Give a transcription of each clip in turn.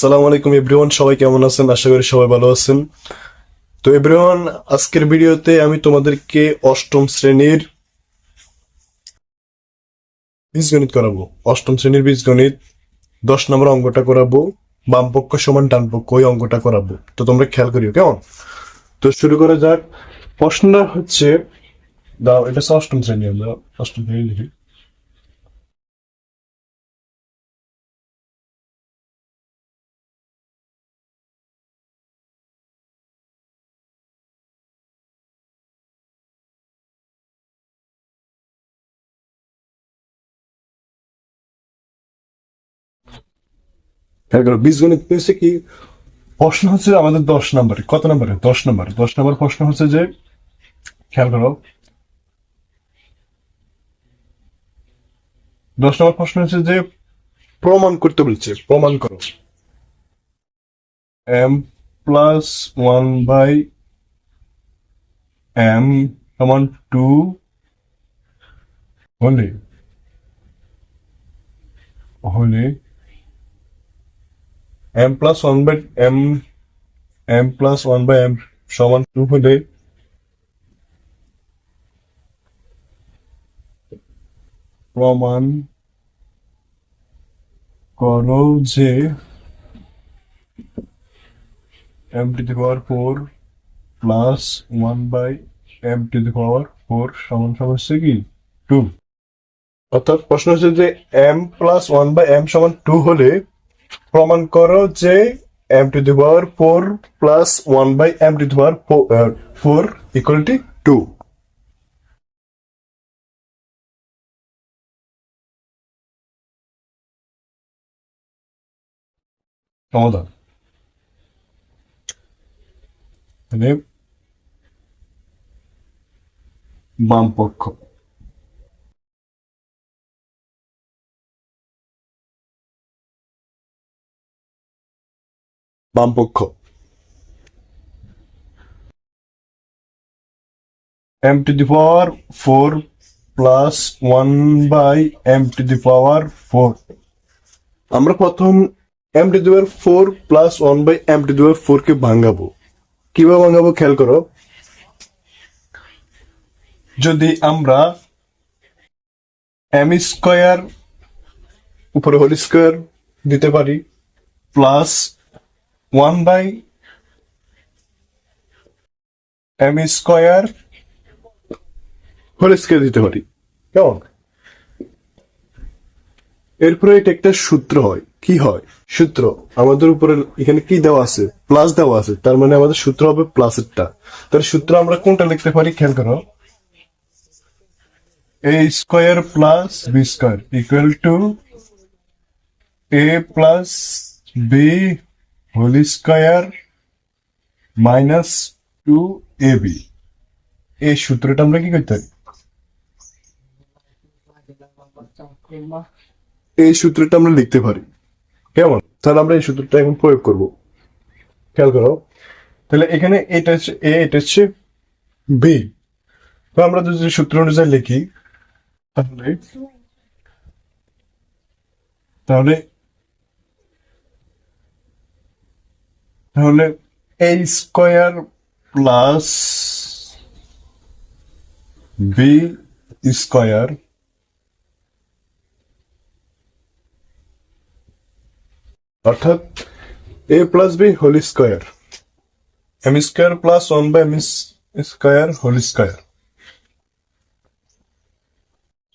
আসসালামু আলাইকুম এভরিওয়ান, সবাই কেমন আছেন? আশা করি সবাই ভালো আছেন। তো এভরিওয়ান, আজকের ভিডিওতে আমি তোমাদেরকে অষ্টম শ্রেণীর বীজগণিত করাবো। অষ্টম শ্রেণীর বীজগণিত 10 নম্বর অঙ্কটা করাবো, বাম পক্ষ সমান ডান পক্ষ, ওই অঙ্কটা করাবো। তো তোমরা খেয়াল করিও, কেমন? তো শুরু করা যাক। প্রশ্নটা হচ্ছে, দাও এটা হচ্ছে অষ্টম শ্রেণী, আমরা অষ্টম শ্রেণী লিখি। খেয়াল করো, বীজগণিত হচ্ছে কি, প্রশ্ন হচ্ছে আমাদের 10 নম্বরে। কত নম্বরে? 10 নম্বর। 10 নম্বর প্রশ্ন হচ্ছে যে, খেয়াল করো, 10 নম্বর প্রশ্ন হচ্ছে যে প্রমাণ করতে বলছে। প্রমাণ করো m+1/m=2 হলে হলে m+1/m=2 হলে প্রমাণ করো যে m⁴ প্লাস 1/m⁴ সমান সমান হচ্ছে কি 2। অর্থাৎ প্রশ্ন হচ্ছে যে m+1/m=2 হলে প্রমাণ করো যে m⁴ plus 1/m⁴ equal to 2। সমাধান, মানে বাম পক্ষ বাম পক্ষ m⁴ প্লাস 1/m⁴। আমরা প্রথম m⁴ প্লাস 1/m⁴ কে ভাঙাবো। কিভাবে ভাঙাবো খেয়াল করো, যদি আমরা m² উপরে হোল স্কোয়ার দিতে পারি, প্লাস 1/m² হোল স্কোয়ার দিতে পারি, কেমন? এরপরে এটা একটা সূত্র হয়। কি হয় সূত্র? আমাদের উপরে এখানে কি দেওয়া আছে? প্লাস দেওয়া আছে, তার মানে আমাদের সূত্র হবে প্লাসেরটা। তাহলে সূত্র আমরা কোনটা লিখতে পারি খেয়াল করো, a² plus b² equal to a plus b whole square minus 2ab। এই সূত্রটা আমরা কি করতে পারি? এই সূত্রটা আমরা লিখতে পারি, কেমন? তাহলে আমরা এই সূত্রটা এখন প্রয়োগ করব। খেয়াল করো, তাহলে এখানে এটা হচ্ছে এ, এটা হচ্ছে বি। তো আমরা যদি সূত্র অনুযায়ী লিখি, তাহলে তাহলে তাহলে a² প্লাস b² অর্থাৎ a plus b whole square, m² plus 1/m² whole square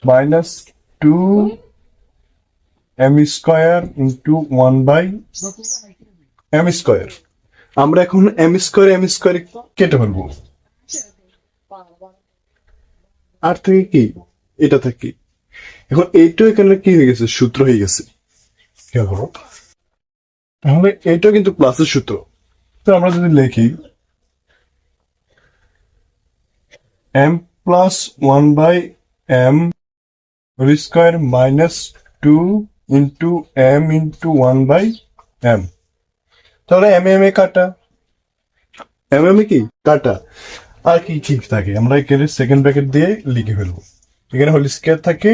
minus 2m² into 1/m²। আমরা এখন m² কেটে ফেলবো। আর থেকে কি এটা থেকে, এখন এইটাও এখানে কি হয়ে গেছে? সূত্র হয়ে গেছে। খেয়াল করো, তাহলে এইটাও কিন্তু প্লাসের সূত্র। তো আমরা যদি লিখি m+1/m² minus 2 into m into 1/m, তাহলে এ কাটা, এ কি কাটা, আর কি ঠিক থাকে আমরা এখানে সেকেন্ড ব্র্যাকেট দিয়ে লিখে ফেলবো। এখানে হোল স্কয়ার থাকে,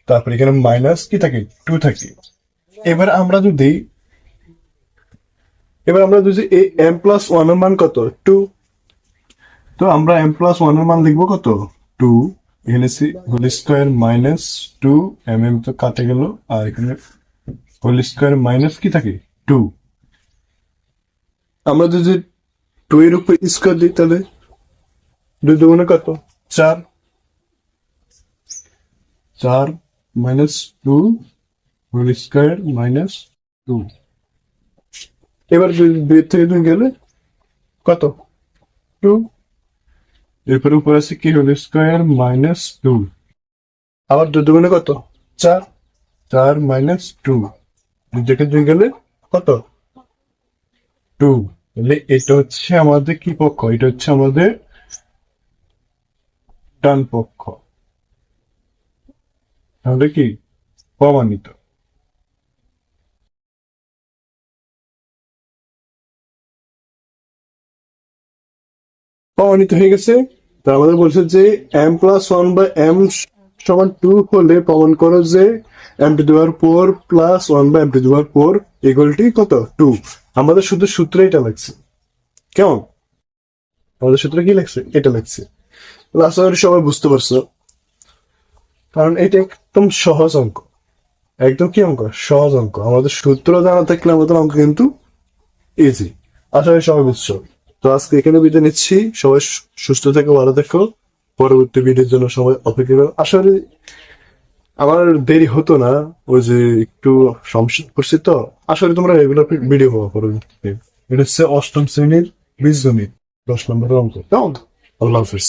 তারপর এখানে মাইনাস কি থাকে 2 থাকে। এবার আমরা যদি এবার আমরা যদি এই এম প্লাস ওয়ান এর মান কত 2, তো আমরা এম প্লাস ওয়ান এর মান লিখবো কত 2, এখানে হোল স্কোয়ার মাইনাস 2, এম তো কাটে গেল, আর এখানে হোল স্কোয়ার মাইনাস কি থাকে 2। আমরা যদি 2 এর উপর স্কোয়ার দিই তাহলে 2 দুগুণে কত 4, 4 মাইনাস 2 হোল স্কোয়ার মাইনাস 2। এবার যদি 2 থেকে 2 গেলে কত 2, এরপরে উপর আছে কি হোল স্কোয়ার মাইনাস 2, আবার 2 দুগুণে কত 4, 4 মাইনাস 2, 2 থেকে 2 গেলে কত 2। তাহলে এটা হচ্ছে আমাদের কি পক্ষ, এটা হচ্ছে আমাদের ডান পক্ষ, তাহলে কি প্রমাণিত। প্রমাণিত হয়ে গেছে। তো আমাদের বলছে যে এম প্লাস ওয়ান বা এম সমান 2 হলে প্রমাণ করো যে M to the power 4 plus 1 বা এম টু দি পাওয়ার 4 ইকুয়ালটি কত 2। আমাদের শুধু সূত্র এটা লাগছে, কেমন? আমাদের সূত্র কি লাগছে, এটা লাগছে। আশা করি সবাই বুঝতে পারছো, কারণ এটা একদম সহজ অঙ্ক, একদম কি অঙ্ক, সহজ অঙ্ক। আমাদের সূত্র জানা থাকলে আমাদের অঙ্ক কিন্তু ইজি। আশা করি সবাই বুঝছো। তো আজকে এখানে বিদায় নিচ্ছি, সবাই সুস্থ থেকো, ভালো থেকো, পরবর্তী ভিডিওর জন্য সবাই অপেক্ষা করো। আশা করি আমার দেরি হতো না, ওই যে একটু সমস্যা করছি, তো আশা করি তোমরা রেগুলার ভিডিও পাবো পরবর্তীতে। এটা হচ্ছে অষ্টম শ্রেণীর বীজগণিত 10 নম্বরের অঙ্ক, কেমন? আল্লাহ হাফিজ।